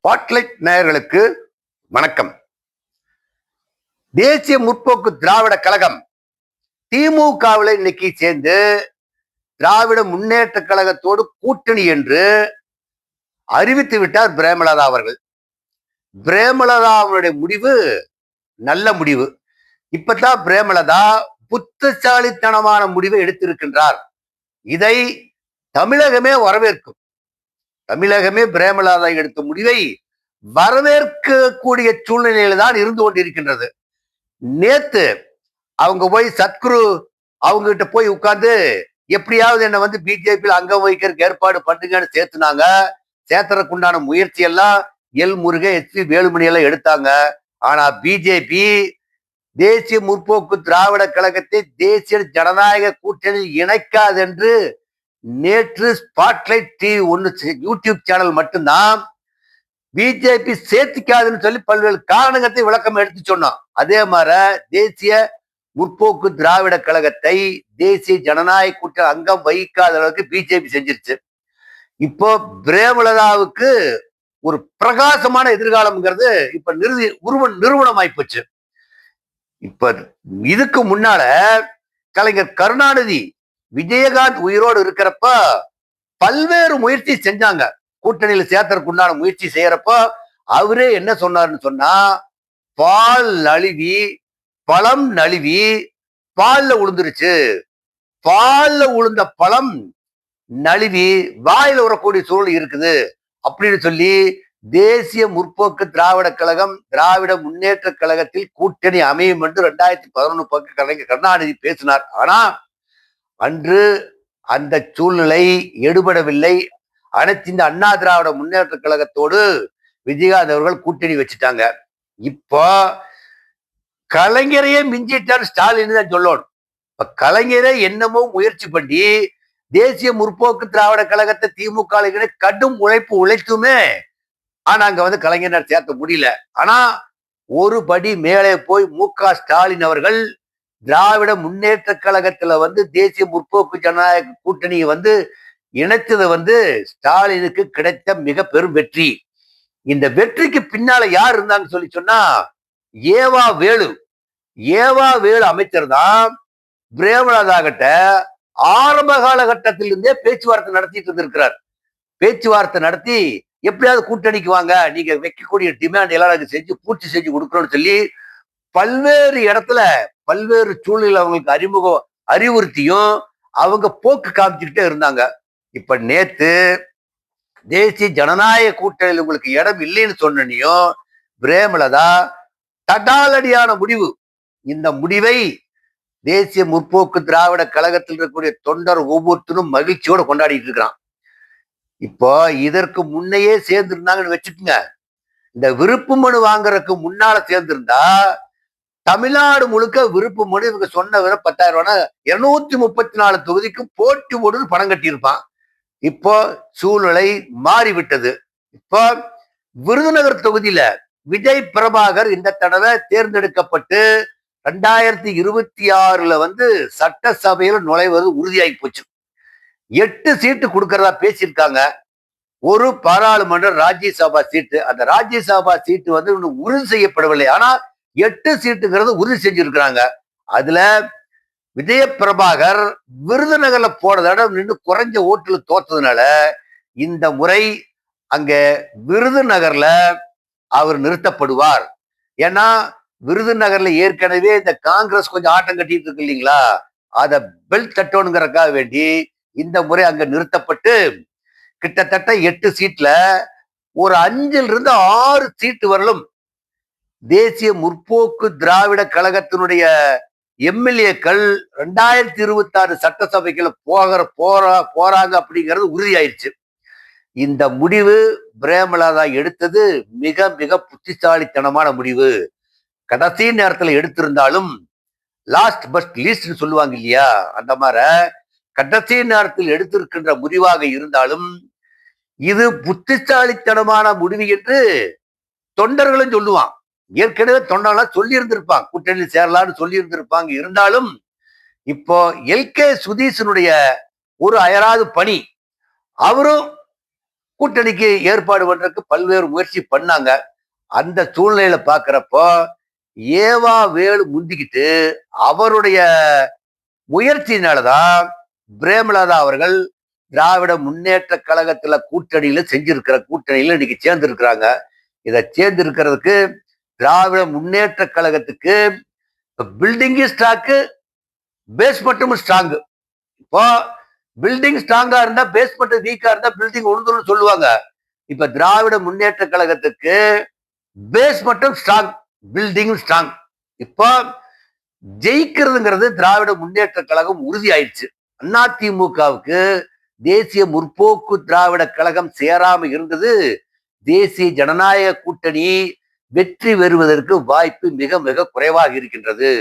Spotlight நேயர்களுக்கு வணக்கம். தேசிய முற்போக்கு திராவிட கழகம் திமுகவில் இன்னைக்கு சேர்ந்து திராவிட முன்னேற்ற கழகத்தோடு கூட்டணி என்று அறிவித்து விட்டார் பிரேமலதா அவர்கள். பிரேமலதா அவருடைய முடிவு நல்ல முடிவு. இப்பதான் பிரேமலதா புத்திசாலித்தனமான முடிவை எடுத்திருக்கின்றார். இதை தமிழகமே வரவேற்கும். தமிழகமே பிரேமலதா எடுத்த முடிவை வரவேற்கக்கூடிய சூழ்நிலையில தான் இருந்து கொண்டிருக்கின்றது. நேத்து அவங்க போய் சத்குரு அவங்க கிட்ட போய் உட்கார்ந்து எப்படியாவது என்ன பிஜேபி அங்கம் வகிக்கிறதுக்கு ஏற்பாடு பண்ணுங்கன்னு சேர்த்துனாங்க. சேர்த்துறதுக்கு உண்டான முயற்சி எல்லாம் எல் முருகன், எஸ்.பி. வேலுமணி எல்லாம் எடுத்தாங்க. ஆனா பிஜேபி தேசிய முற்போக்கு திராவிட கழகத்தை தேசிய ஜனநாயக கூட்டணியில் இணைக்காது என்று நேற்று ஸ்பாட்லைட் டிவி யூடியூப் சேனல் மட்டும்தான் பிஜேபி சேர்த்திக்காதுன்னு சொல்லி பல்வேறு காரணங்களை விளக்கம் எடுத்து சொன்னோம். அதே மாதிரி தேசிய முற்போக்கு திராவிட கழகத்தை தேசிய ஜனநாயக கூட்டணி அங்கம் வகிக்காத அளவுக்கு பிஜேபி செஞ்சிருச்சு. இப்போ பிரேமலதாவுக்கு ஒரு பிரகாசமான எதிர்காலம்ங்கிறது இப்ப நிறுவனம் ஆயிப்போச்சு. இப்ப இதுக்கு முன்னால கலைஞர் கருணாநிதி, விஜயகாந்த் உயிரோடு இருக்கிறப்ப பல்வேறு முயற்சி செஞ்சாங்க. கூட்டணியில சேர்த்தறதுக்கு உண்டான முயற்சி செய்யறப்ப அவரே என்ன சொன்னாருன்னு சொன்னா, பால் நழுவி பழம் நழுவி பால்ல உளுந்துருச்சு, பால்ல உளுந்த பழம் நழுவி வாயில வரக்கூடிய சூழல் இருக்குது அப்படின்னு சொல்லி தேசிய முற்போக்கு திராவிட கழகம் திராவிட முன்னேற்ற கழகத்தில் கூட்டணி அமையும் என்று 2011 கலைஞர் கருணாநிதி பேசினார். ஆனா அன்று அந்த சூழ்நிலை எடுபடவில்லை. அனைத்து இந்த அண்ணா திராவிட முன்னேற்ற கழகத்தோடு விஜயகாந்த் அவர்கள் கூட்டணி வச்சுட்டாங்க. இப்போ கலைஞரையே மிஞ்சிட்டார் ஸ்டாலின் தான் சொல்லணும். இப்ப கலைஞரே என்னமோ முயற்சி பண்ணி தேசிய முற்போக்கு திராவிட கழகத்தை திமுக கடும் உழைத்துமே ஆனா அங்க கலைஞர் சேர்த்த முடியல. ஆனா ஒரு படி மேலே போய் மு.க. ஸ்டாலின் அவர்கள் திராவிட முன்னேற்ற கழகத்துல தேசிய முற்போக்கு ஜனநாயக கூட்டணியை இணைத்தது ஸ்டாலினுக்கு கிடைத்த மிக பெரும் வெற்றி. இந்த வெற்றிக்கு பின்னால யார் இருந்தாங்கன்னு சொல்லி சொன்னா ஏவா வேலு அமைச்சர் தான் பிரேமலதா கிட்ட ஆரம்ப காலகட்டத்தில் இருந்தே பேச்சுவார்த்தை நடத்திட்டு இருந்திருக்கிறார். பேச்சுவார்த்தை நடத்தி எப்படியாவது கூட்டணிக்கு வாங்க, நீங்க வைக்கக்கூடிய டிமாண்ட் எல்லாம் செஞ்சு பூர்த்தி செஞ்சு கொடுக்கணும்னு சொல்லி பல்வேறு இடத்துல பல்வேறு சூழ்நிலை அவங்களுக்கு அறிவுறுத்தியும் அவங்க போக்கு காமிச்சுக்கிட்டே இருந்தாங்க. இப்ப நேத்து தேசிய ஜனநாயக கூட்டணியில் உங்களுக்கு இடம் இல்லைன்னு சொன்னியும் பிரேமலதா தடாலடியான முடிவு. இந்த முடிவை தேசிய முற்போக்கு திராவிட கழகத்தில் இருக்கக்கூடிய தொண்டர் ஒவ்வொருத்தரும் மகிழ்ச்சியோட கொண்டாடிட்டு இருக்கிறான். இப்போ இதற்கு முன்னையே சேர்ந்திருந்தாங்கன்னு வச்சுக்கோங்க, இந்த விருப்பு மனு வாங்குறதுக்கு முன்னால சேர்ந்திருந்தா தமிழ்நாடு முழுக்க விருப்பு மனு இவங்க சொன்ன விட 10,000 ரூபாய் 234 தொகுதிக்கும் போட்டி போடுன்னு பணம் கட்டியிருப்பான். இப்போ சூழ்நிலை மாறிவிட்டது. இப்போ விருதுநகர் தொகுதியில விஜய் பிரபாகர் இந்த தடவை தேர்ந்தெடுக்கப்பட்டு 2026 சட்டசபையில நுழைவது உறுதியாகி போச்சு. 8 சீட்டு கொடுக்கறதா பேசியிருக்காங்க. ஒரு பாராளுமன்ற ராஜ்யசபா சீட்டு, அந்த ராஜ்யசபா சீட்டு இன்னும் உறுதி செய்யப்படவில்லை. ஆனா 8 சீட்டுங்கிறது உறுதி செஞ்சிருக்கிறாங்க. அதுல விஜய பிரபாகர் விருதுநகர்ல போன தடவை நின்று குறைஞ்ச ஓட்டுல தோற்றதுனால இந்த முறை அங்க விருதுநகர்ல அவர் நிறுத்தப்படுவார். ஏன்னா விருதுநகர்ல ஏற்கனவே இந்த காங்கிரஸ் கொஞ்சம் ஆட்டம் கட்டிட்டு இருக்கு இல்லைங்களா, அத பெல்ட் தட்டணுங்கிறதுக்காக வேண்டி இந்த முறை அங்க நிறுத்தப்பட்டு கிட்டத்தட்ட 8 சீட்ல ஒரு 5-6 சீட்டு வரலும் தேசிய முற்போக்கு திராவிட கழகத்தினுடைய எம்எல்ஏக்கள் 2026 சட்டசபைக்குள்ள போறாங்க அப்படிங்கிறது உறுதியாயிருச்சு. இந்த முடிவு பிரேமலதா எடுத்தது மிக மிக புத்திசாலித்தனமான முடிவு. கடைசி நேரத்துல எடுத்திருந்தாலும் லாஸ்ட் பட் லீஸ்ட் சொல்லுவாங்க இல்லையா, அந்த மாதிரி கடைசி நேரத்தில் எடுத்திருக்கின்ற முடிவாக இருந்தாலும் இது புத்திசாலித்தனமான முடிவு என்று தொண்டர்களும் சொல்லுவான். ஏற்கனவே தொண்டர்களாம் சொல்லி இருந்திருப்பாங்க, கூட்டணியில் சேரலான்னு சொல்லி இருந்திருப்பாங்க. இருந்தாலும் இப்போ எல்.கே. சுதீஷனுடைய ஒரு அயராது பணி, அவரும் கூட்டணிக்கு ஏற்பாடு பண்றதுக்கு பல்வேறு முயற்சி பண்ணாங்க. அந்த சூழ்நிலையில பாக்குறப்போ ஏவா வேலு முந்திக்கிட்டு அவருடைய முயற்சியினாலதான் பிரேமலதா அவர்கள் திராவிட முன்னேற்ற கழகத்துல கூட்டணியில இன்னைக்கு சேர்ந்திருக்கிறாங்க. இதை சேர்ந்திருக்கிறதுக்கு திராவிட முன்னேற்ற கழகத்துக்கு பில்டிங் ஸ்ட்ராங்கு, பேஸ் மட்டும் ஸ்ட்ராங். இப்போ பில்டிங் ஸ்ட்ராங்கா இருந்தா பேஸ்மெண்ட் வீக்கா இருந்தா பில்டிங் உழுந்துரும் சொல்லுவாங்க. இப்ப திராவிட முன்னேற்ற கழகத்துக்கு பேஸ் மட்டும் ஸ்ட்ராங், பில்டிங் ஸ்ட்ராங். இப்போ ஜெயிக்கிறதுங்கிறது திராவிட முன்னேற்ற கழகம் உறுதி ஆயிடுச்சு. அதிமுகவுக்கு தேசிய முற்போக்கு திராவிட கழகம் சேராம இருந்தது. தேசிய ஜனநாயக கூட்டணி வெற்றி பெறுவதற்கு வாய்ப்பு மிக மிக குறைவாக இருக்கின்றது.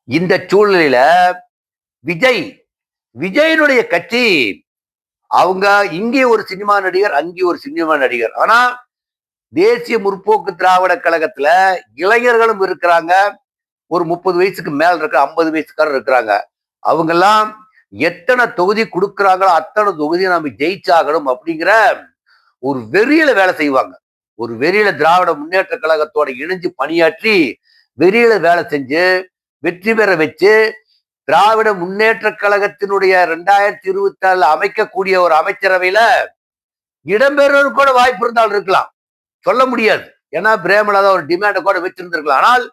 இந்த சூழ்நிலையில விஜயனுடைய கட்சி, அவங்க இங்கே ஒரு சினிமா நடிகர், அங்கே ஒரு சினிமா நடிகர். ஆனா தேசிய முற்போக்கு திராவிட கழகத்துல இளைஞர்களும் இருக்கிறாங்க. ஒரு 30 வயசுக்கு மேல இருக்க 50 வயசுக்காரர் இருக்கிறாங்க. அவங்க எல்லாம் எத்தனை தொகுதி கொடுக்குறாங்களோ அத்தனை தொகுதியை நம்ம ஜெயிச்சாகணும் அப்படிங்கிற ஒரு வெறியில வேலை செய்வாங்க. ஒரு வெறியில திராவிட முன்னேற்ற கழகத்தோட இணைஞ்சு பணியாற்றி வெறியில வேலை செஞ்சு வெற்றி பெற வச்சு திராவிட முன்னேற்ற கழகத்தினுடைய 2024 அமைக்கக்கூடிய ஒரு அமைச்சரவையில இடம்பெறுவது கூட வாய்ப்பு இருந்தால் இருக்கலாம், சொல்ல முடியாது. ஏன்னா பிரேமலதா ஒரு டிமாண்ட கூட வச்சிருந்திருக்கலாம். ஆனால்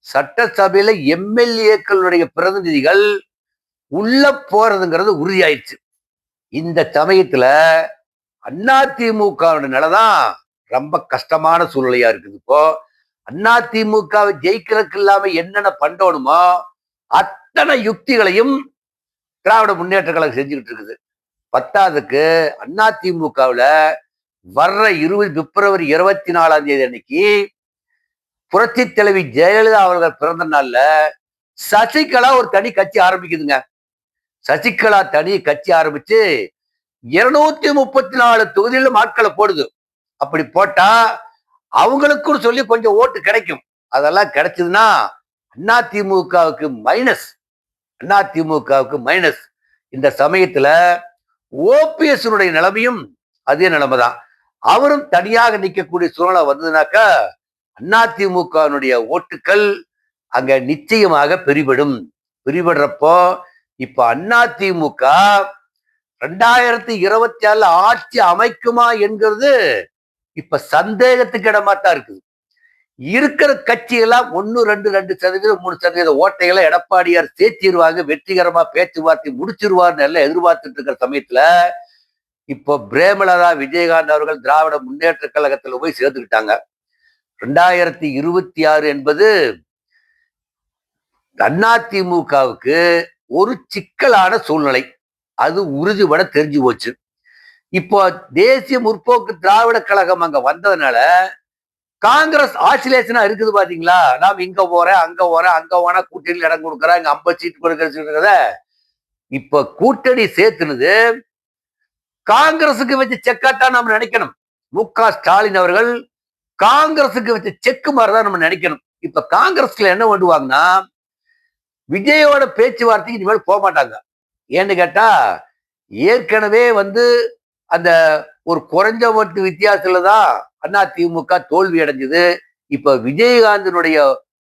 சட்டசபையில எம்எல்ஏக்களுடைய பிரதிநிதிகள் உள்ள போறதுங்கிறது உறுதியாயிடுச்சு. இந்த சமயத்துல அதிமுக நிலைதான் ரொம்ப கஷ்டமான சூழ்நிலையா இருக்குது. இப்போ அதிமுகவை ஜெயிக்கிறதுக்கு இல்லாம என்னென்ன பண்ணணுமோ அத்தனை யுக்திகளையும் திராவிட முன்னேற்ற கழகம் செஞ்சுக்கிட்டு இருக்குது. பத்தாவதுக்கு அதிமுகவுல வர்ற பிப்ரவரி 24 அன்னைக்கு புரட்சி தலைவி ஜெயலலிதா அவர்கள் பிறந்த நாள்ல சசிகலா ஒரு தனி கட்சி ஆரம்பிக்குதுங்க. சசிகலா தனி கட்சி ஆரம்பிச்சு 234 தொகுதியில ஆட்களை போடுது. அப்படி போட்டா அவங்களுக்கும் சொல்லி கொஞ்சம் ஓட்டு கிடைக்கும். அதெல்லாம் கிடைச்சதுன்னா அதிமுகவுக்கு மைனஸ். இந்த சமயத்துல ஓபிஎஸ் நிலைமையும் அதே நிலைமைதான். அவரும் தனியாக நிற்கக்கூடிய சூழ்நிலை வந்ததுனாக்கா அதிமுக ஓட்டுக்கள் அங்க நிச்சயமாக பிரிபடுறப்போ இப்ப அதிமுக 2024 ஆட்சி அமைக்குமா என்கிறது இப்ப சந்தேகத்துக்கு இடமாத்தான் இருக்குது. இருக்கிற கட்சியெல்லாம் 1-2% 3% ஓட்டைகளை எடப்பாடியார் சேர்த்திடுவாங்க, வெற்றிகரமா பேச்சுவார்த்தை முடிச்சிருவார்னு எல்லாம் எதிர்பார்த்துட்டு இருக்கிற சமயத்துல இப்போ பிரேமலதா விஜயகாந்த் அவர்கள் திராவிட முன்னேற்ற கழகத்துல போய் சேர்த்துக்கிட்டாங்க. 2026 என்பது அதிமுகவுக்கு ஒரு சிக்கலான சூழ்நிலை, அது உறுதிபட தெரிஞ்சு போச்சு. இப்போ தேசிய முற்போக்கு திராவிட கழகம் அங்க வந்ததுனால காங்கிரஸ் ஆசிலேஷனா இருக்குது பாத்தீங்களா. நாம் இங்க போறேன் அங்க போனா கூட்டணியில் இடம் கொடுக்குறேன், இங்க 50 சீட் கொடுக்கறத இப்ப கூட்டணி சேர்த்துனது காங்கிரசுக்கு வச்சு செக்காத்தான் நம்ம நினைக்கணும். மு.க.ஸ்டாலின் அவர்கள் காங்கிரசுக்கு வச்ச செக்கு மாதிரிதான் நம்ம நினைக்கணும். இப்ப காங்கிரஸ்ல என்ன பண்ணுவாங்கன்னா விஜயோட பேச்சுவார்த்தைக்கு இனிமேல் போக மாட்டாங்க. ஏன்னு கேட்டா ஏற்கனவே அந்த ஒரு குறைஞ்ச ஓட்டு வித்தியாசத்துல தான் அதிமுக தோல்வி அடைஞ்சது. இப்ப விஜயகாந்தினுடைய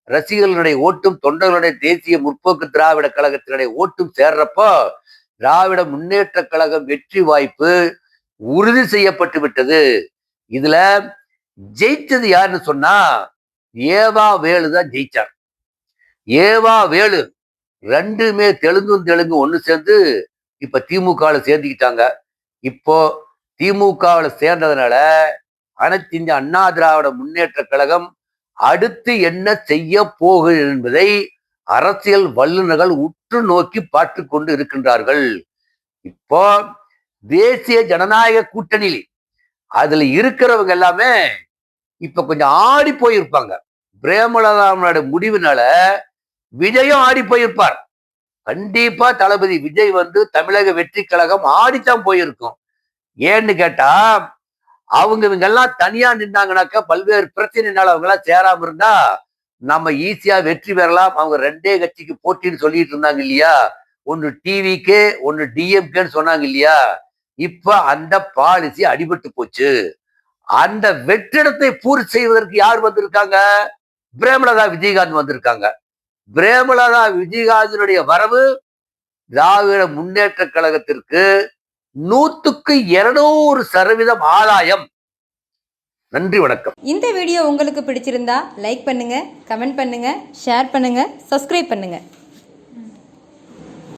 ரசிகர்களுடைய ஓட்டும் தொண்டர்களுடைய தேசிய முற்போக்கு திராவிட கழகத்தினுடைய ஓட்டும் சேர்றப்போ திராவிட முன்னேற்ற கழகம் வெற்றி வாய்ப்பு உறுதி செய்யப்பட்டு விட்டது. இதுல ஜெயிச்சது யாருன்னு சொன்னா ஏவா வேலு தான் ஜெயிச்சார். ஏவா வேலு ரெண்டுமே தெலுங்கு ஒண்ணு சேர்ந்து இப்ப திமுகவில் சேர்ந்துக்கிட்டாங்க. இப்போ திமுகவில் சேர்ந்ததுனால அனைத்து இந்திய அண்ணா திராவிட முன்னேற்ற கழகம் அடுத்து என்ன செய்ய போகுது என்பதை அரசியல் வல்லுநர்கள் உற்று நோக்கி பார்த்து கொண்டு இருக்கின்றார்கள். இப்போ தேசிய ஜனநாயக கூட்டணியில் அதுல இருக்கிறவங்க எல்லாமே இப்ப கொஞ்சம் ஆடி போயிருப்பாங்க. பிரேமலதாவோட முடிவுனால விஜயும் ஆடி போயிருப்பார். கண்டிப்பா தளபதி விஜய் தமிழக வெற்றி கழகம் ஆடித்தான் போயிருக்கும். ஏன்னு கேட்டா இவங்க எல்லாம் தனியா நின்னாங்கனாக்கா பல்வேறு பிரச்சனைனால அவங்க எல்லாம் சேராம இருந்தா நம்ம ஈஸியா வெற்றி பெறலாம். அவங்க 2 கட்சிக்கு போட்டின்னு சொல்லிட்டு இருந்தாங்க இல்லையா, ஒன்னு டிவிக்கு ஒன்னு டிஎம்கேன்னு சொன்னாங்க இல்லையா. இப்ப அந்த பாலிசி அடிபட்டு போச்சு. அந்த வெற்றிடத்தை பூர்த்தி செய்வதற்கு யார் வந்திருக்காங்க? பிரேமலதா விஜயகாந்த் வந்திருக்காங்க. பிரேமலதா விஜயகாந்தினுடைய வரவு திராவிட முன்னேற்ற கழகத்திற்கு 100க்கு 200% ஆதாயம். நன்றி, வணக்கம். இந்த வீடியோ உங்களுக்கு பிடிச்சிருந்தா லைக் பண்ணுங்க, கமெண்ட் பண்ணுங்க, ஷேர் பண்ணுங்க, சப்ஸ்கிரைப் பண்ணுங்க.